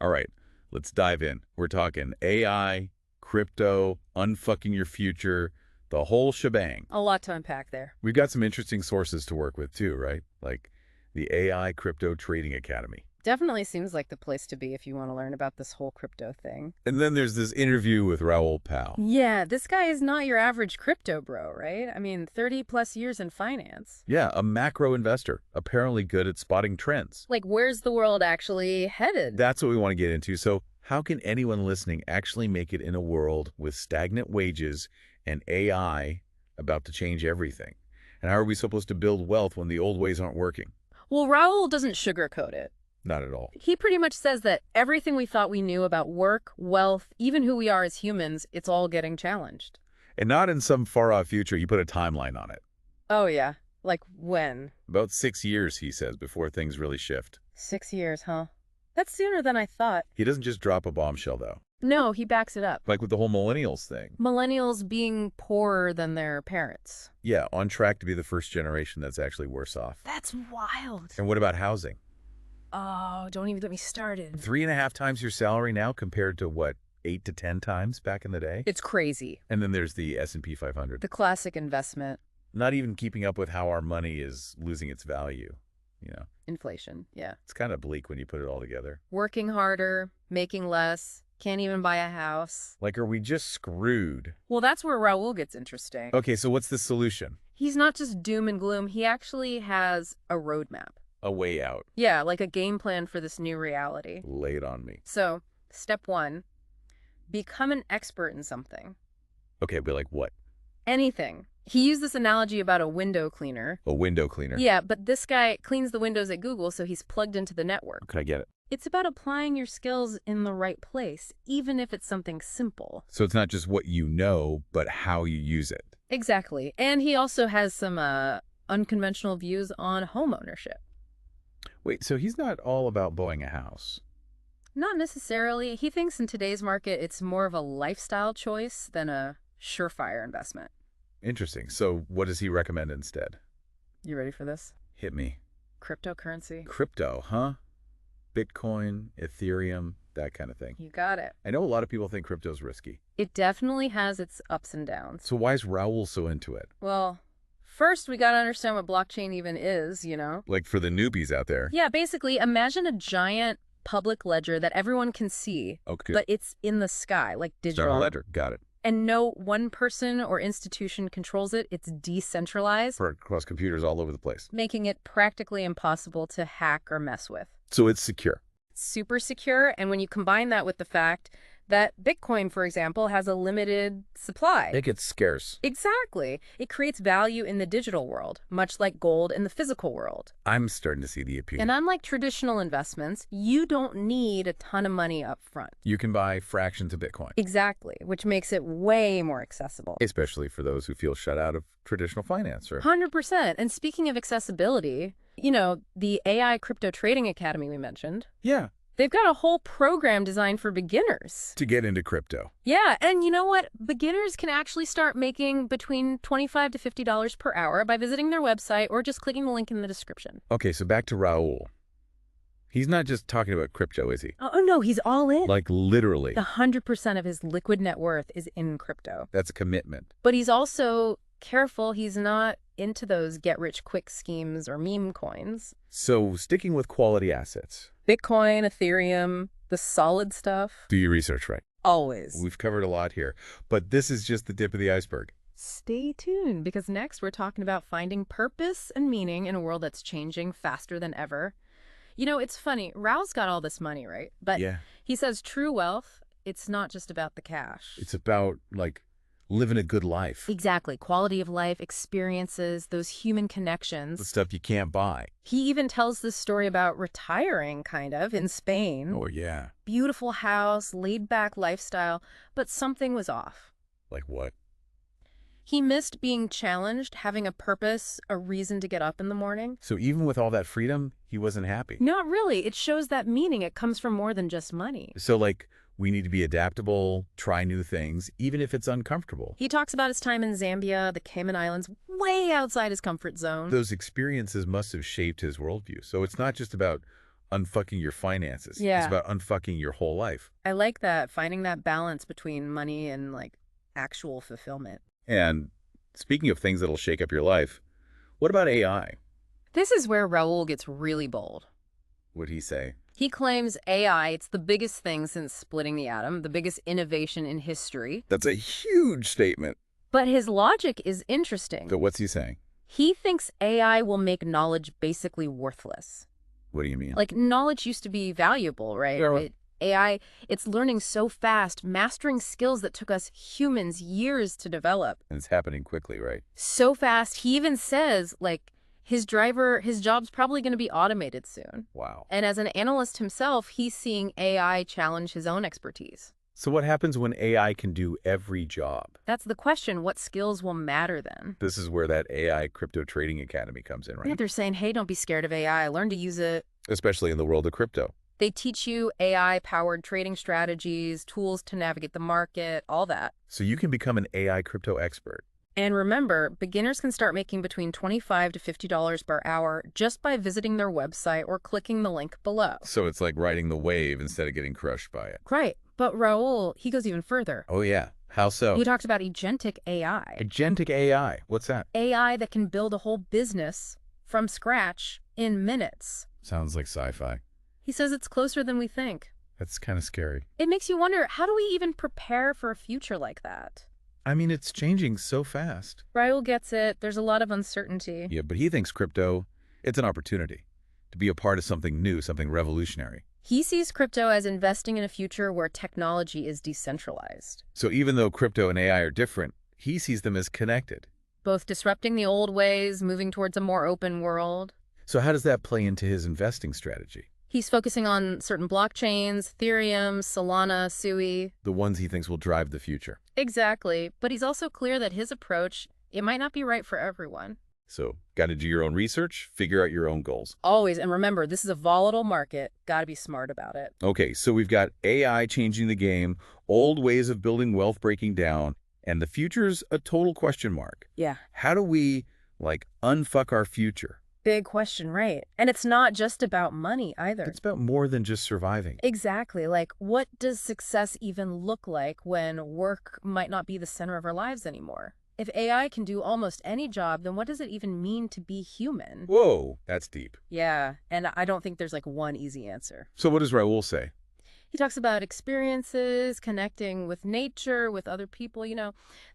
All right, let's dive in. We're talking AI, crypto, unfucking your future, the whole shebang. A lot to unpack there. We've got some interesting sources to work with too, right? Like the AI Crypto Trading Academy. Definitely seems like the place to be if you want to learn about this whole crypto thing. And then there's this interview with Raoul Pal. Yeah, this guy is not your average crypto bro, right? I mean, 30 plus years in finance. Yeah, a macro investor, apparently good at spotting trends. Like, where's the world actually headed? That's what we want to get into. So how can anyone listening actually make it in a world with stagnant wages and AI about to change everything? And how are we supposed to build wealth when the old ways aren't working? Well, Raoul doesn't sugarcoat it. Not at all. He pretty much says that everything we thought we knew about work, wealth, even who we are as humans, it's all getting challenged. And not in some far-off future. He put a timeline on it. Oh, yeah. Like when? About 6 years, he says, before things really shift. 6 years, huh? That's sooner than I thought. He doesn't just drop a bombshell, though. No, he backs it up. Like with the whole millennials thing. Millennials being poorer than their parents. Yeah, on track to be the first generation that's actually worse off. That's wild. And what about housing? Oh, don't even get me started. 3.5 times your salary now compared to, what, 8 to 10 times back in the day? It's crazy. And then there's the S&P 500. The classic investment. Not even keeping up with how our money is losing its value, you know? Inflation, yeah. It's kind of bleak when you put it all together. Working harder, making less, can't even buy a house. Like, are we just screwed? Well, that's where Raoul gets interesting. Okay, so what's the solution? He's not just doom and gloom. He actually has a roadmap. A way out. Yeah, like a game plan for this new reality. Lay it on me. So, step 1, become an expert in something. Okay, but like what? Anything. He used this analogy about a window cleaner. A window cleaner? Yeah, but this guy cleans the windows at Google, so he's plugged into the network. Could I get it? It's about applying your skills in the right place, even if it's something simple. So it's not just what you know, but how you use it. Exactly. And he also has some unconventional views on home ownership. Wait, so he's not all about buying a house? Not necessarily. He thinks in today's market, it's more of a lifestyle choice than a surefire investment. Interesting. So what does he recommend instead? You ready for this? Hit me. Cryptocurrency. Crypto, huh? Bitcoin, Ethereum, that kind of thing. You got it. I know a lot of people think crypto's risky. It definitely has its ups and downs. So why is Raoul so into it? Well, first we gotta understand what blockchain even is, you know? Like for the newbies out there. Yeah, basically, imagine a giant public ledger that everyone can see, Okay. but it's in the sky, like digital. Star ledger, got it. And no one person or institution controls it. It's decentralized, For across computers all over the place. making it practically impossible to hack or mess with. So it's secure. Super secure, and when you combine that with the fact that Bitcoin, for example, has a limited supply. It gets scarce. Exactly. It creates value in the digital world, much like gold in the physical world. I'm starting to see the appeal. And unlike traditional investments, you don't need a ton of money up front. You can buy fractions of Bitcoin. Exactly, which makes it way more accessible. Especially for those who feel shut out of traditional finance. Or 100%. And speaking of accessibility, you know, the AI Crypto Trading Academy we mentioned, yeah, they've got a whole program designed for beginners. to get into crypto. Yeah, and you know what? Beginners can actually start making between $25 to $50 per hour by visiting their website or just clicking the link in the description. Okay, so back to Raoul. He's not just talking about crypto, is he? Oh no, he's all in. Like literally. 100% of his liquid net worth is in crypto. That's a commitment. But he's also careful. He's not into those get-rich-quick schemes or meme coins. So sticking with quality assets. Bitcoin, Ethereum, the solid stuff. Do your research right. Always. We've covered a lot here, but this is just the tip of the iceberg. Stay tuned, because next we're talking about finding purpose and meaning in a world that's changing faster than ever. You know, it's funny. Raoul's got all this money, right? But Yeah. he says true wealth, it's not just about the cash. It's about, like, living a good life. Exactly. Quality of life, experiences, those human The connections. stuff you can't buy. He even tells this story about retiring, kind of, in Spain. Oh, yeah. Beautiful house, laid-back lifestyle, but something was off. Like what? He missed being challenged, having a purpose, a reason to get up in the morning. So even with all that freedom, he wasn't happy. Not really. It shows that meaning. It comes from more than just money. So, like, we need to be adaptable, try new things, even if it's uncomfortable. He talks about his time in Zambia, the Cayman Islands, way outside his comfort zone. Those experiences must have shaped his worldview. So it's not just about unfucking your finances. It's Yeah. about unfucking your whole life. I like that, finding that balance between money and like actual fulfillment. And speaking of things that'll shake up your life, what about AI? This is where Raoul gets really bold. Would he say? He claims AI, it's the biggest thing since splitting the atom, the biggest innovation in history. That's a huge statement. But his logic is interesting. So what's he saying? He thinks AI will make knowledge basically worthless. What do you mean? Like, knowledge used to be valuable, right? Yeah, right. AI, it's learning so fast, mastering skills that took us humans years to develop. And it's happening quickly, right? So fast, he even says, like, his job's probably going to be automated soon. Wow. And as an analyst himself, he's seeing AI challenge his own expertise. So what happens when AI can do every job? That's the question. What skills will matter then? This is where that AI crypto trading academy comes in, right? Yeah, they're saying, hey, don't be scared of AI. Learn to use it. Especially in the world of crypto. They teach you AI-powered trading strategies, tools to navigate the market, all that. So you can become an AI crypto expert. And remember, beginners can start making between $25 to $50 per hour just by visiting their website or clicking the link below. So it's like riding the wave instead of getting crushed by it. Right. But Raoul, he goes even further. Oh, yeah. How so? He talks about agentic AI. Agentic AI. What's that? AI that can build a whole business from scratch in minutes. Sounds like sci-fi. He says it's closer than we think. That's kind of scary. It makes you wonder, how do we even prepare for a future like that? I mean, it's changing so fast. Raoul gets it. There's a lot of uncertainty. Yeah, but he thinks crypto, it's an opportunity to be a part of something new, something revolutionary. He sees crypto as investing in a future where technology is decentralized, So even though crypto and AI are different, he sees them as connected. both disrupting the old ways, moving towards a more open world. So how does that play into his investing strategy? He's focusing on certain blockchains, Ethereum, Solana, Sui. The ones he thinks will drive the future. Exactly. But he's also clear that his approach, it might not be right for everyone. So got to do your own research, figure out your own goals. Always. And remember, this is a volatile market. Got to be smart about it. Okay, so we've got AI changing the game, old ways of building wealth breaking down, and the future's a total question mark. Yeah. How do we, unfuck our future? Big question, right? And it's not just about money either. It's about more than just surviving. Exactly. Like, what does success even look like when work might not be the center of our lives anymore? If AI can do almost any job, then what does it even mean to be human? Whoa, that's deep. Yeah, and I don't think there's like one easy answer. So what does Raoul say? He talks about experiences, connecting with nature, with other people,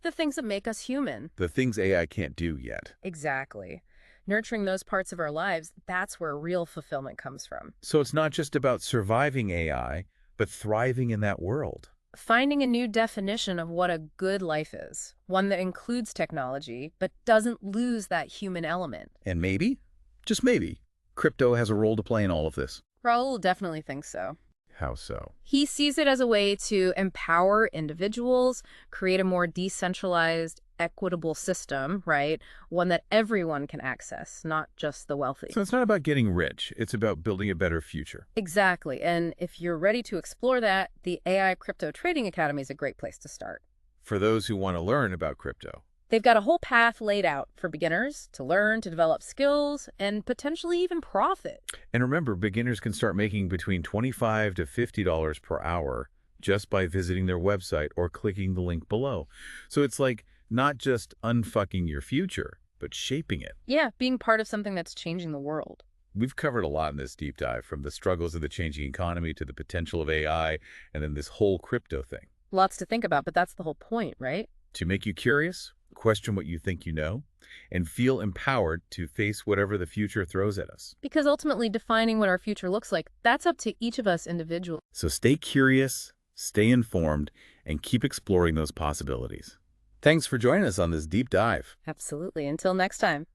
the things that make us human. The things AI can't do yet. Exactly. Nurturing those parts of our lives, that's where real fulfillment comes from. So it's not just about surviving AI, but thriving in that world. Finding a new definition of what a good life is, one that includes technology, but doesn't lose that human element. And maybe, just maybe, crypto has a role to play in all of this. Raoul definitely thinks so. How so? He sees it as a way to empower individuals, create a more decentralized, equitable system, right? One that everyone can access, not just the wealthy. So it's not about getting rich. It's about building a better future. Exactly. And if you're ready to explore that, the AI Crypto Trading Academy is a great place to start. For those who want to learn about crypto. They've got a whole path laid out for beginners to learn, to develop skills, and potentially even profit. And remember, beginners can start making between $25 to $50 per hour just by visiting their website or clicking the link below. So it's like not just unfucking your future, but shaping it. Yeah, being part of something that's changing the world. We've covered a lot in this deep dive, from the struggles of the changing economy to the potential of AI, and then this whole crypto thing. Lots to think about, but that's the whole point, right? To make you curious, question what you think you know, and feel empowered to face whatever the future throws at us. Because ultimately defining what our future looks like, that's up to each of us individually. So stay curious, stay informed, and keep exploring those possibilities. Thanks for joining us on this deep dive. Absolutely. Until next time.